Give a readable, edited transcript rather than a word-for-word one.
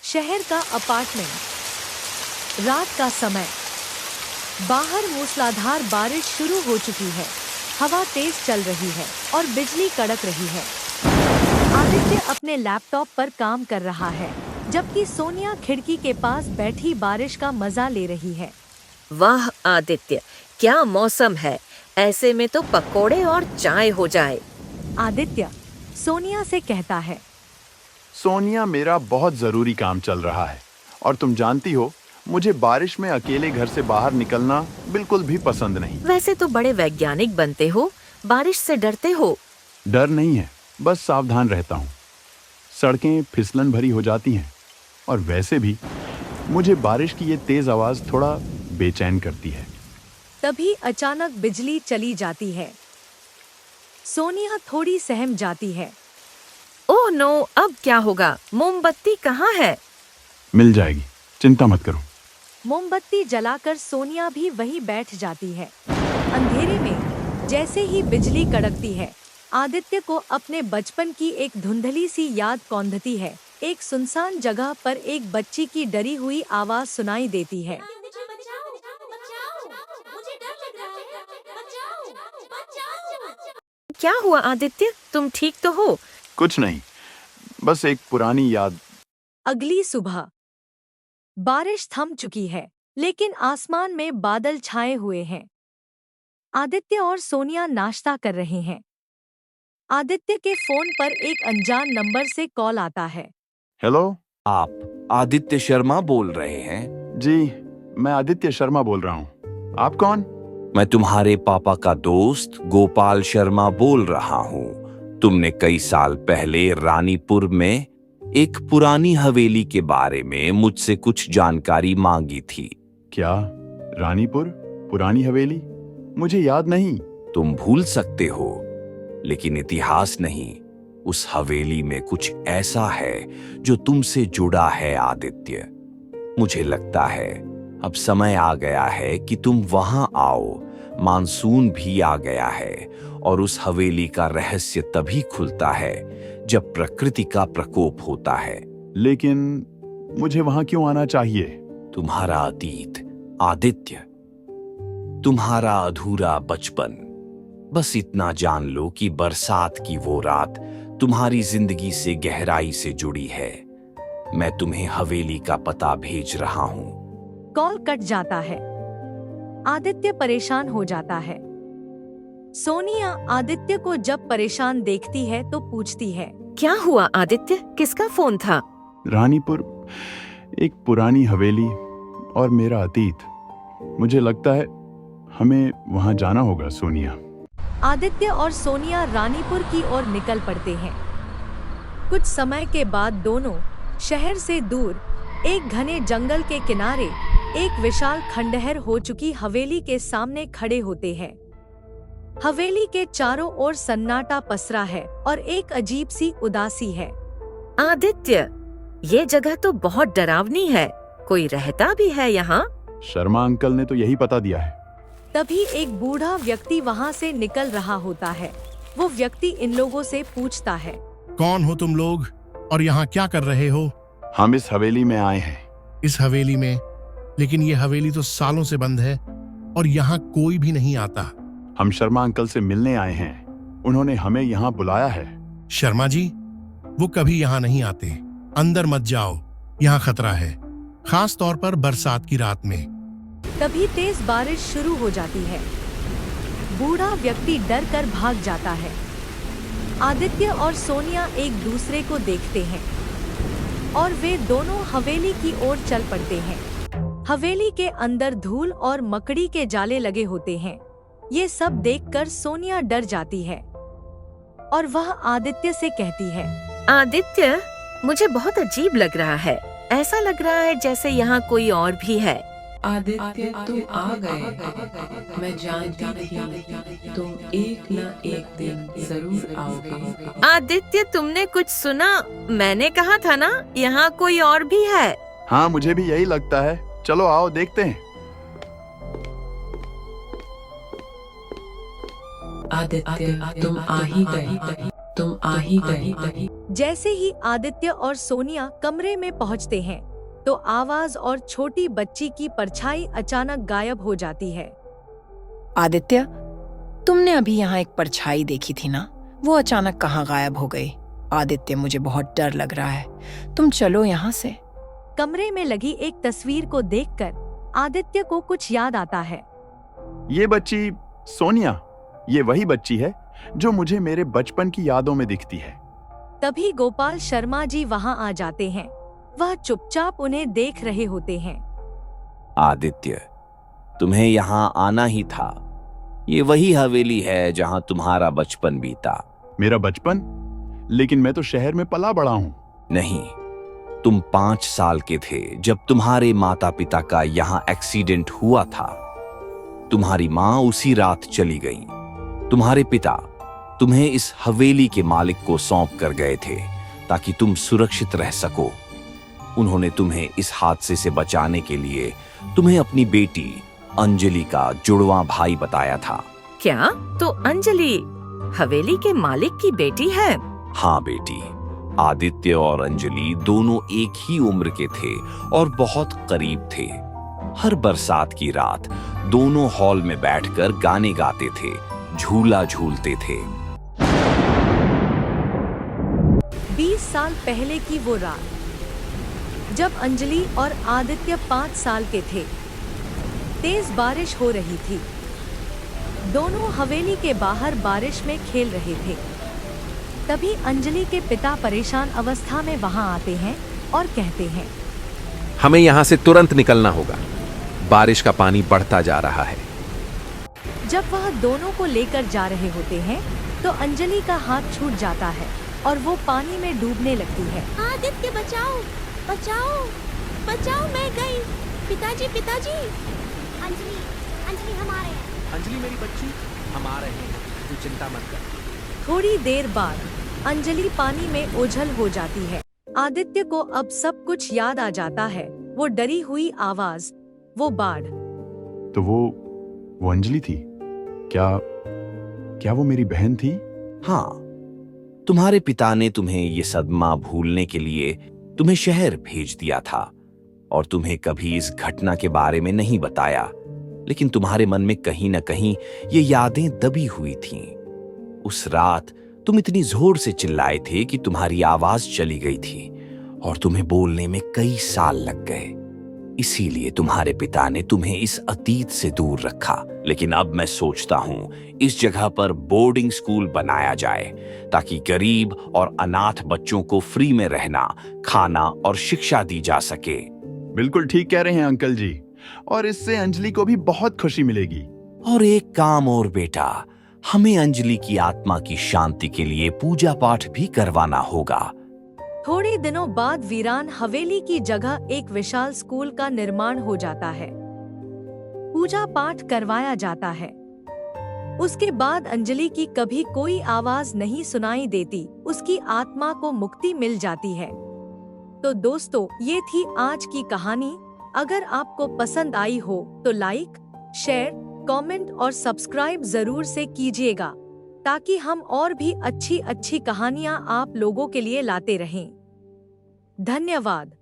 शहर का अपार्टमेंट। रात का समय। बाहर मूसलाधार बारिश शुरू हो चुकी है। हवा तेज चल रही है और बिजली कड़क रही है। आदित्य अपने लैपटॉप पर काम कर रहा है, जबकि सोनिया खिड़की के पास बैठी बारिश का मजा ले रही है। वाह आदित्य, क्या मौसम है! ऐसे में तो पकोड़े और चाय हो जाए। आदित्य सोनिया से कहता है। सोनिया, मेरा बहुत जरूरी काम चल रहा है और तुम जानती हो मुझे बारिश में अकेले घर से बाहर निकलना बिल्कुल भी पसंद नहीं। वैसे तो बड़े वैज्ञानिक बनते हो, बारिश से डरते हो? डर नहीं है, बस सावधान रहता हूँ। सड़कें फिसलन भरी हो जाती हैं और वैसे भी मुझे बारिश की ये तेज आवाज थोड़ा बेचैन करती है। तभी अचानक बिजली चली जाती है। सोनिया थोड़ी सहम जाती है। ओह नो, अब क्या होगा? मोमबत्ती कहाँ है? मिल जाएगी, चिंता मत करो। मोमबत्ती जलाकर सोनिया भी वहीं बैठ जाती है। अंधेरे में जैसे ही बिजली कड़कती है, आदित्य को अपने बचपन की एक धुंधली सी याद कौंधती है। एक सुनसान जगह पर एक बच्ची की डरी हुई आवाज सुनाई देती है। क्या हुआ आदित्य, तुम ठीक तो हो? कुछ नहीं, बस एक पुरानी याद। अगली सुबह। बारिश थम चुकी है, लेकिन आसमान में बादल छाए हुए हैं। आदित्य और सोनिया नाश्ता कर रहे हैं। आदित्य के फोन पर एक अनजान नंबर से कॉल आता है। हेलो। आप आदित्य शर्मा बोल रहे हैं? जी, मैं आदित्य शर्मा बोल रहा हूँ। आप कौन? मैं तुम्हारे पापा का दोस्त गोपाल शर्मा बोल रहा हूँ। तुमने कई साल पहले रानीपुर में एक पुरानी हवेली के बारे में मुझसे कुछ जानकारी मांगी थी। क्या रानीपुर पुरानी हवेली? मुझे याद नहीं। तुम भूल सकते हो, लेकिन इतिहास नहीं। उस हवेली में कुछ ऐसा है जो तुमसे जुड़ा है आदित्य। मुझे लगता है अब समय आ गया है कि तुम वहां आओ। मानसून भी आ गया है और उस हवेली का रहस्य तभी खुलता है जब प्रकृति का प्रकोप होता है। लेकिन मुझे वहां क्यों आना चाहिए? तुम्हारा अतीत आदित्य, तुम्हारा अधूरा बचपन। बस इतना जान लो कि बरसात की वो रात तुम्हारी जिंदगी से गहराई से जुड़ी है। मैं तुम्हें हवेली का पता भेज रहा हूँ। कॉल कट जाता है। आदित्य परेशान हो जाता है। सोनिया आदित्य को जब परेशान देखती है तो पूछती है। क्या हुआ आदित्य, किसका फोन था? रानीपुर, एक पुरानी हवेली और मेरा अतीत। मुझे लगता है हमें वहां जाना होगा सोनिया। आदित्य और सोनिया रानीपुर की ओर निकल पड़ते हैं। कुछ समय के बाद दोनों शहर से दूर एक घने जंगल के किनारे एक विशाल खंडहर हो चुकी हवेली के सामने खड़े होते हैं। हवेली के चारों ओर सन्नाटा पसरा है और एक अजीब सी उदासी है। आदित्य, ये जगह तो बहुत डरावनी है। कोई रहता भी है यहाँ? शर्मा अंकल ने तो यही पता दिया है। तभी एक बूढ़ा व्यक्ति वहाँ से निकल रहा होता है। वो व्यक्ति इन लोगों से पूछता है। कौन हो तुम लोग और यहाँ क्या कर रहे हो? हम इस हवेली में आए हैं। इस हवेली में? लेकिन ये हवेली तो सालों से बंद है और यहाँ कोई भी नहीं आता। हम शर्मा अंकल से मिलने आए हैं। उन्होंने हमें यहाँ बुलाया है। शर्मा जी, वो कभी यहाँ नहीं आते। अंदर मत जाओ, यहाँ खतरा है, खास तौर पर बरसात की रात में। तभी तेज बारिश शुरू हो जाती है। बूढ़ा व्यक्ति डर कर भाग जाता है। आदित्य और सोनिया एक दूसरे को देखते हैं और वे दोनों हवेली की ओर चल पड़ते हैं। हवेली के अंदर धूल और मकड़ी के जाले लगे होते हैं। ये सब देखकर सोनिया डर जाती है और वह आदित्य से कहती है। आदित्य, मुझे बहुत अजीब लग रहा है। ऐसा लग रहा है जैसे यहाँ कोई और भी है। आदित्य, तुम आ गए। मैं जानती थी तुम एक न एक दिन जरूर आओगे। आदित्य, तुमने कुछ सुना? मैंने कहा था ना, यहाँ कोई और भी है। हाँ, मुझे भी यही लगता है। चलो आओ देखते हैं। आदित्य, तुम आ ही गए। तुम आ ही गए। जैसे ही आदित्य और सोनिया कमरे में पहुंचते हैं तो आवाज और छोटी बच्ची की परछाई अचानक गायब हो जाती है। आदित्य, तुमने अभी यहाँ एक परछाई देखी थी ना, वो अचानक कहाँ गायब हो गई? आदित्य, मुझे बहुत डर लग रहा है, तुम चलो यहाँ से। कमरे में लगी एक तस्वीर को देखकर आदित्य को कुछ याद आता है। ये बच्ची सोनिया, ये वही बच्ची है जो मुझे मेरे बचपन की यादों में दिखती है। तभी गोपाल शर्मा जी वहां आ जाते हैं। वह चुपचाप उन्हें देख रहे होते हैं। आदित्य, तुम्हें यहाँ आना ही था। ये वही हवेली है जहाँ तुम्हारा बचपन बीता। मेरा बचपन? लेकिन मैं तो शहर में पला बड़ा हूँ। नहीं, तुम 5 साल के थे जब तुम्हारे माता पिता का यहाँ एक्सीडेंट हुआ था। तुम्हारी माँ उसी रात चली गई। तुम्हारे पिता तुम्हें इस हवेली के मालिक को सौंप कर गए थे ताकि तुम सुरक्षित रह सको। उन्होंने तुम्हें इस हादसे से बचाने के लिए तुम्हें अपनी बेटी अंजलि का जुड़वा भाई बताया था। क्या? तो अंजलि हवेली के मालिक की बेटी है? हाँ बेटी, आदित्य और अंजलि दोनों एक ही उम्र के थे और बहुत करीब थे। हर बरसात की रात दोनों हॉल में बैठकर गाने गाते थे, झूला झूलते थे। 20 साल पहले की वो रात जब अंजलि और आदित्य 5 साल के थे। तेज बारिश हो रही थी। दोनों हवेली के बाहर बारिश में खेल रहे थे। तभी अंजलि के पिता परेशान अवस्था में वहां आते हैं और कहते हैं, हमें यहाँ से तुरंत निकलना होगा, बारिश का पानी बढ़ता जा रहा है। जब वह दोनों को लेकर जा रहे होते हैं तो अंजलि का हाथ छूट जाता है और वो पानी में डूबने लगती है। आदित्य, बचाओ बचाओ बचाओ, मैं गई। पिताजी पिताजी। अंजलि अंजलि, हम आ रहे हैं। अंजलि मेरी बच्ची, हम आ रहे हैं, तू चिंता मत कर। थोड़ी देर बाद अंजलि पानी में ओझल हो जाती है। आदित्य को अब सब कुछ याद आ जाता है। वो डरी हुई आवाज, वो बाढ़। तो वो अंजलि थी? क्या वो मेरी बहन थी? हाँ, तुम्हारे पिता ने तुम्हें ये सदमा भूलने के लिए तुम्हें शहर भेज दिया था और तुम्हें कभी इस घटना के बारे में नहीं बताया, लेकिन तुम्हारे मन में कहीं न कहीं ये यादें दबी हुई थीं। उस रात तुम इतनी जोर से चिल्लाए थे कि तुम्हारी आवाज चली गई थी और तुम्हें बोलने में कई साल लग गए। इसीलिए तुम्हारे पिता ने तुम्हें इस अतीत से दूर रखा। लेकिन अब मैं सोचता हूँ इस जगह पर बोर्डिंग स्कूल बनाया जाए ताकि गरीब और अनाथ बच्चों को फ्री में रहना, खाना और शिक्षा दी जा सके। बिल्कुल ठीक कह रहे हैं अंकल जी, और इससे अंजलि को भी बहुत खुशी मिलेगी। और एक काम और बेटा, हमें अंजलि की आत्मा की शांति के लिए पूजा पाठ भी करवाना होगा। थोड़े दिनों बाद वीरान हवेली की जगह एक विशाल स्कूल का निर्माण हो जाता है। पूजा पाठ करवाया जाता है। उसके बाद अंजलि की कभी कोई आवाज नहीं सुनाई देती। उसकी आत्मा को मुक्ति मिल जाती है। तो दोस्तों, ये थी आज की कहानी। अगर आपको पसंद आई हो तो लाइक, शेयर, कमेंट और सब्सक्राइब जरूर से कीजिएगा ताकि हम और भी अच्छी अच्छी कहानियां आप लोगों के लिए लाते रहें। धन्यवाद।